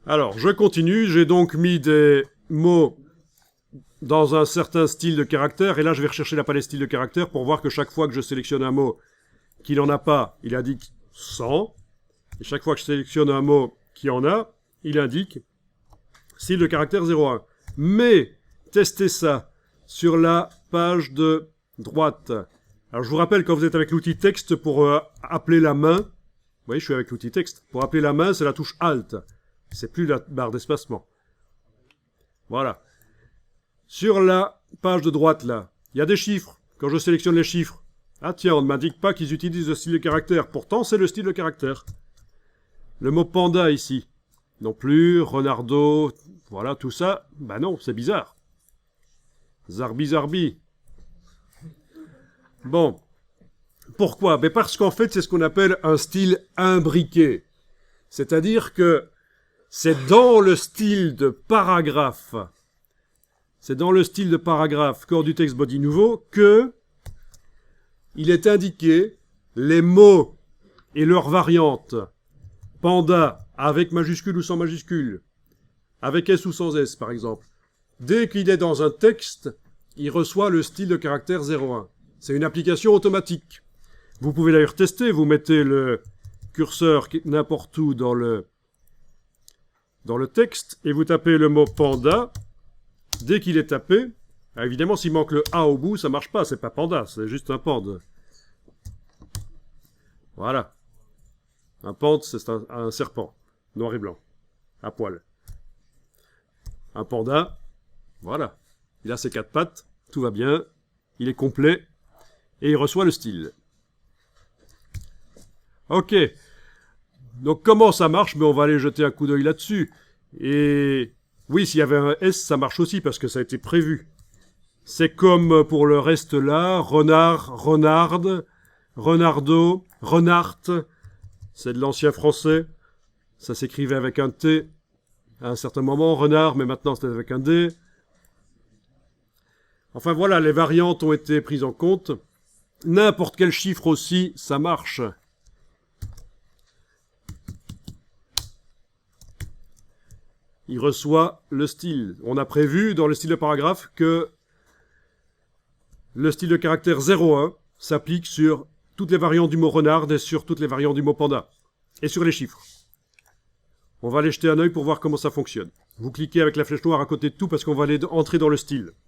Alors, je continue. J'ai donc mis des mots dans un certain style de caractère. Et là, je vais rechercher la palette style de caractère pour voir que chaque fois que je sélectionne un mot qui n'en a pas, il indique 100. Et chaque fois que je sélectionne un mot qui en a, il indique style de caractère 01. Mais, testez ça sur la page de droite. Alors, je vous rappelle, quand vous êtes avec l'outil texte pour appeler la main, vous voyez, je suis avec l'outil texte. Pour appeler la main, c'est la touche Alt. C'est plus la barre d'espacement. Voilà. Sur la page de droite, là, il y a des chiffres. Quand je sélectionne les chiffres, ah tiens, on ne m'indique pas qu'ils utilisent le style de caractère. Pourtant, c'est le style de caractère. Le mot panda ici, non plus. Renardo, voilà, tout ça. Ben non, c'est bizarre. Zarbi, zarbi. Bon. Pourquoi? Ben parce qu'en fait, c'est ce qu'on appelle un style imbriqué. C'est-à-dire que c'est dans le style de paragraphe. C'est dans le style de paragraphe corps du texte body nouveau que il est indiqué les mots et leurs variantes. Panda avec majuscule ou sans majuscule. Avec S ou sans S, par exemple. Dès qu'il est dans un texte, il reçoit le style de caractère 01. C'est une application automatique. Vous pouvez d'ailleurs tester, vous mettez le curseur n'importe où dans le texte et vous tapez le mot panda. Dès qu'il est tapé, évidemment s'il manque le A au bout, ça marche pas, c'est pas panda, c'est juste un panda. Voilà. Un panda, c'est un serpent, noir et blanc, à poil. Un panda, voilà. Il a ses 4 pattes, tout va bien, il est complet, et il reçoit le style. Ok. Donc comment ça marche? Mais on va aller jeter un coup d'œil là-dessus. Et oui, s'il y avait un S, ça marche aussi, parce que ça a été prévu. C'est comme pour le reste là, renard, renarde, renardo, renarte. C'est de l'ancien français. Ça s'écrivait avec un T à un certain moment, renard, mais maintenant c'est avec un D. Enfin voilà, les variantes ont été prises en compte. N'importe quel chiffre aussi, ça marche. Il reçoit le style. On a prévu dans le style de paragraphe que le style de caractère 01 s'applique sur toutes les variantes du mot renard et sur toutes les variantes du mot panda. Et sur les chiffres. On va aller jeter un œil pour voir comment ça fonctionne. Vous cliquez avec la flèche noire à côté de tout parce qu'on va aller entrer dans le style.